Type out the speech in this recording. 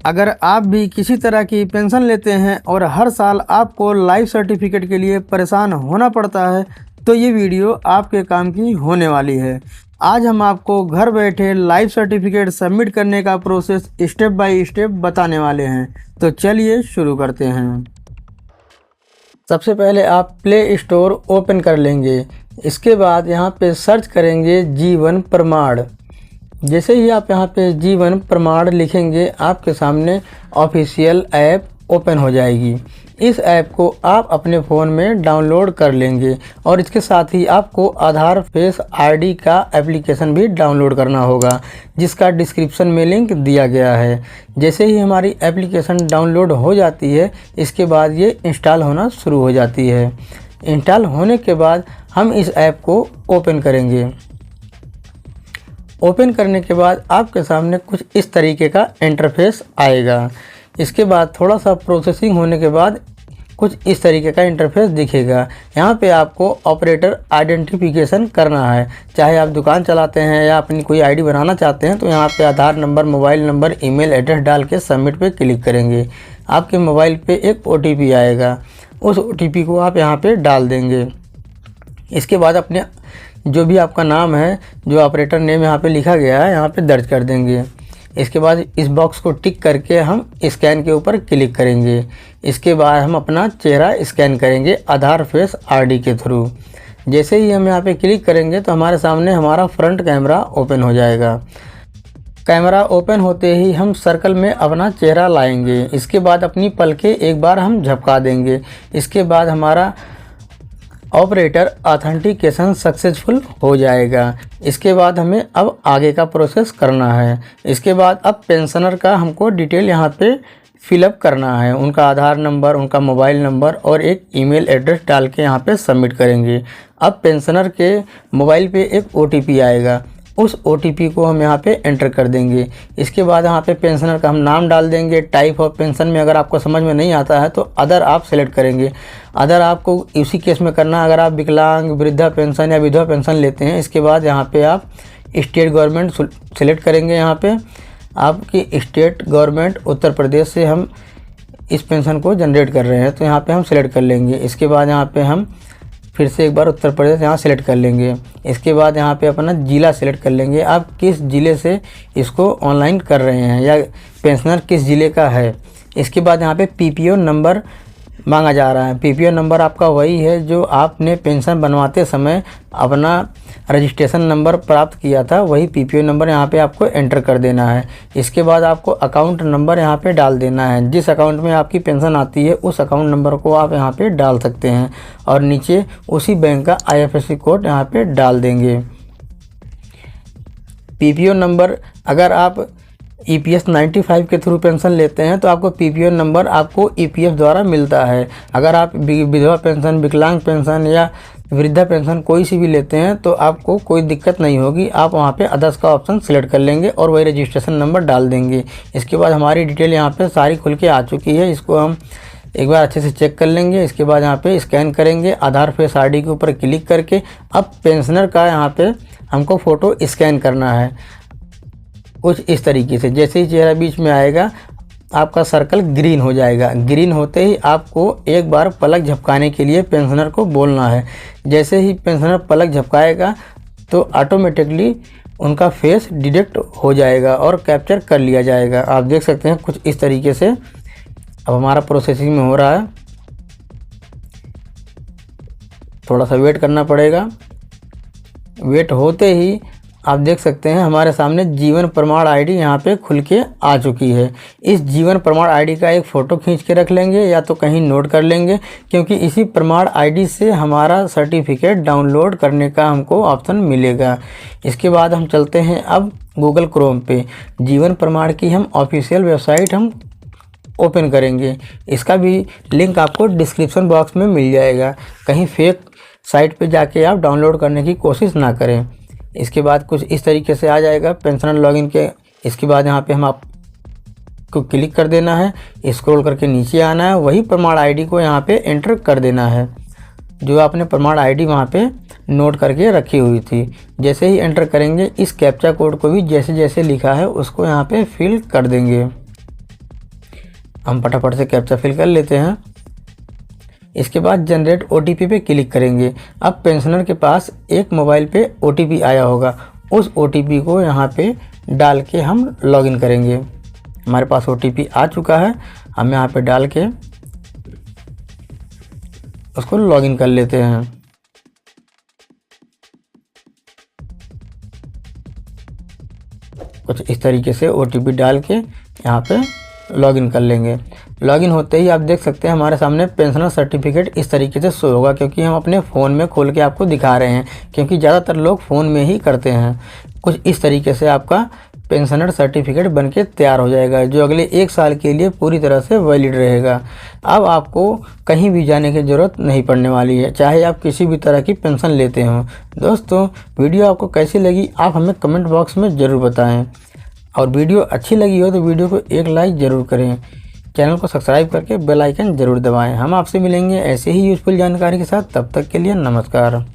अगर आप भी किसी तरह की पेंशन लेते हैं और हर साल आपको लाइफ सर्टिफिकेट के लिए परेशान होना पड़ता है तो ये वीडियो आपके काम की होने वाली है। आज हम आपको घर बैठे लाइफ सर्टिफिकेट सबमिट करने का प्रोसेस स्टेप बाय स्टेप बताने वाले हैं। तो चलिए शुरू करते हैं। सबसे पहले आप प्ले स्टोर ओपन कर लेंगे। इसके बाद यहाँ पे सर्च करेंगे जीवन प्रमाण। जैसे ही आप यहाँ पे जीवन प्रमाण लिखेंगे आपके सामने ऑफिशियल ऐप ओपन हो जाएगी। इस ऐप को आप अपने फ़ोन में डाउनलोड कर लेंगे और इसके साथ ही आपको आधार फेस आईडी का एप्लीकेशन भी डाउनलोड करना होगा, जिसका डिस्क्रिप्शन में लिंक दिया गया है। जैसे ही हमारी एप्लीकेशन डाउनलोड हो जाती है इसके बाद ये इंस्टॉल होना शुरू हो जाती है। इंस्टॉल होने के बाद हम इस ऐप को ओपन करेंगे। ओपन करने के बाद आपके सामने कुछ इस तरीके का इंटरफेस आएगा। इसके बाद थोड़ा सा प्रोसेसिंग होने के बाद कुछ इस तरीके का इंटरफेस दिखेगा। यहाँ पे आपको ऑपरेटर आइडेंटिफिकेशन करना है। चाहे आप दुकान चलाते हैं या अपनी कोई आईडी बनाना चाहते हैं तो यहाँ पे Aadhaar number, mobile number, email address डाल के सबमिट पे क्लिक करेंगे। आपके मोबाइल पे एक OTP आएगा, उस OTP को आप यहाँ पे डाल देंगे। इसके बाद अपने जो भी आपका नाम है, जो ऑपरेटर नेम यहाँ पे लिखा गया है, यहाँ पे दर्ज कर देंगे। इसके बाद इस बॉक्स को टिक करके हम स्कैन के ऊपर क्लिक करेंगे। इसके बाद हम अपना चेहरा स्कैन करेंगे आधार फेस आईडी के थ्रू। जैसे ही हम यहाँ पे क्लिक करेंगे तो हमारे सामने हमारा फ्रंट कैमरा ओपन हो जाएगा। कैमरा ओपन होते ही हम सर्कल में अपना चेहरा लाएंगे। इसके बाद अपनी पलकें एक बार हम झपका देंगे। इसके बाद हमारा ऑपरेटर ऑथेंटिकेशन सक्सेसफुल हो जाएगा। इसके बाद हमें अब आगे का प्रोसेस करना है। इसके बाद अब पेंशनर का हमको डिटेल यहाँ पे फिलअप करना है। उनका आधार नंबर, उनका मोबाइल नंबर और एक ईमेल एड्रेस डाल के यहाँ पे सबमिट करेंगे। अब पेंशनर के मोबाइल पे एक OTP आएगा, उस OTP को हम यहाँ पे एंटर कर देंगे। इसके बाद यहाँ पे पेंशनर का हम नाम डाल देंगे। टाइप ऑफ पेंशन में अगर आपको समझ में नहीं आता है तो अदर आप सेलेक्ट करेंगे। अदर आपको इसी केस में करना अगर आप विकलांग, वृद्धा पेंशन या विधवा पेंशन लेते हैं। इसके बाद यहाँ पे आप स्टेट गवर्नमेंट सेलेक्ट करेंगे। यहाँ पे आपकी स्टेट गवर्नमेंट उत्तर प्रदेश से हम इस पेंशन को जनरेट कर रहे हैं तो यहाँ पर हम सेलेक्ट कर लेंगे। इसके बाद यहाँ पर हम फिर से एक बार उत्तर प्रदेश यहाँ सेलेक्ट कर लेंगे। इसके बाद यहाँ पे अपना ज़िला सेलेक्ट कर लेंगे। आप किस ज़िले से इसको ऑनलाइन कर रहे हैं या पेंशनर किस ज़िले का है। इसके बाद यहाँ पे PPO नंबर मांगा जा रहा है। PPO नंबर आपका वही है जो आपने पेंशन बनवाते समय अपना रजिस्ट्रेशन नंबर प्राप्त किया था, वही PPO नंबर यहाँ पे आपको एंटर कर देना है। इसके बाद आपको अकाउंट नंबर यहाँ पे डाल देना है। जिस अकाउंट में आपकी पेंशन आती है उस अकाउंट नंबर को आप यहाँ पे डाल सकते हैं और नीचे उसी बैंक का IFSC कोड यहाँ पे डाल देंगे। PPO नंबर अगर आप EPS 95 के थ्रू पेंशन लेते हैं तो आपको PPO नंबर आपको EPF द्वारा मिलता है। अगर आप विधवा पेंशन, विकलांग पेंशन या वृद्धा पेंशन कोई सी भी लेते हैं तो आपको कोई दिक्कत नहीं होगी। आप वहां पे अदर्स का ऑप्शन सिलेक्ट कर लेंगे और वही रजिस्ट्रेशन नंबर डाल देंगे। इसके बाद हमारी डिटेल यहाँ पे सारी खुल के आ चुकी है। इसको हम एक बार अच्छे से चेक कर लेंगे। इसके बाद यहाँ पे स्कैन करेंगे आधार फेस आईडी के ऊपर क्लिक करके। अब पेंशनर का यहाँ पे हमको फ़ोटो स्कैन करना है कुछ इस तरीके से। जैसे ही चेहरा बीच में आएगा आपका सर्कल ग्रीन हो जाएगा। ग्रीन होते ही आपको एक बार पलक झपकाने के लिए पेंशनर को बोलना है। जैसे ही पेंशनर पलक झपकाएगा तो ऑटोमेटिकली उनका फेस डिटेक्ट हो जाएगा और कैप्चर कर लिया जाएगा। आप देख सकते हैं कुछ इस तरीके से। अब हमारा प्रोसेसिंग में हो रहा है, थोड़ा सा वेट करना पड़ेगा। वेट होते ही आप देख सकते हैं हमारे सामने जीवन प्रमाण आईडी यहाँ पे खुल के आ चुकी है। इस जीवन प्रमाण आईडी का एक फ़ोटो खींच के रख लेंगे या तो कहीं नोट कर लेंगे, क्योंकि इसी प्रमाण आईडी से हमारा सर्टिफिकेट डाउनलोड करने का हमको ऑप्शन मिलेगा। इसके बाद हम चलते हैं अब गूगल क्रोम पे। जीवन प्रमाण की हम ऑफिशियल वेबसाइट हम ओपन करेंगे। इसका भी लिंक आपको डिस्क्रिप्शन बॉक्स में मिल जाएगा। कहीं फेक साइट पे जाके आप डाउनलोड करने की कोशिश ना करें। इसके बाद कुछ इस तरीके से आ जाएगा पेंशनर लॉगिन के। इसके बाद यहाँ पे हम आपको क्लिक कर देना है, स्क्रॉल करके नीचे आना है, वही प्रमाण आईडी को यहाँ पे एंटर कर देना है जो आपने प्रमाण आईडी वहाँ पे नोट करके रखी हुई थी। जैसे ही एंटर करेंगे इस कैप्चा कोड को भी जैसे जैसे लिखा है उसको यहाँ पे फिल कर देंगे। हम फटाफट से कैप्चा फिल कर लेते हैं। इसके बाद जनरेट OTP पे क्लिक करेंगे। अब पेंशनर के पास एक मोबाइल पे OTP आया होगा, उस OTP को यहाँ पे डाल के हम लॉगिन करेंगे। हमारे पास OTP आ चुका है, हम यहाँ पे डाल के उसको लॉगिन कर लेते हैं। कुछ इस तरीके से OTP डाल के यहाँ पे लॉगिन कर लेंगे। लॉगिन होते ही आप देख सकते हैं हमारे सामने पेंशनर सर्टिफिकेट इस तरीके से शो होगा, क्योंकि हम अपने फ़ोन में खोल के आपको दिखा रहे हैं, क्योंकि ज़्यादातर लोग फ़ोन में ही करते हैं। कुछ इस तरीके से आपका पेंशनर सर्टिफिकेट बनके तैयार हो जाएगा, जो अगले 1 साल के लिए पूरी तरह से वैलिड रहेगा। अब आपको कहीं भी जाने की ज़रूरत नहीं पड़ने वाली है, चाहे आप किसी भी तरह की पेंशन लेते हों। दोस्तों, वीडियो आपको कैसी लगी आप हमें कमेंट बॉक्स में ज़रूर बताएं, और वीडियो अच्छी लगी हो तो वीडियो को एक लाइक ज़रूर करें। चैनल को सब्सक्राइब करके बेल आइकन ज़रूर दबाएं। हम आपसे मिलेंगे ऐसे ही यूज़फुल जानकारी के साथ, तब तक के लिए नमस्कार।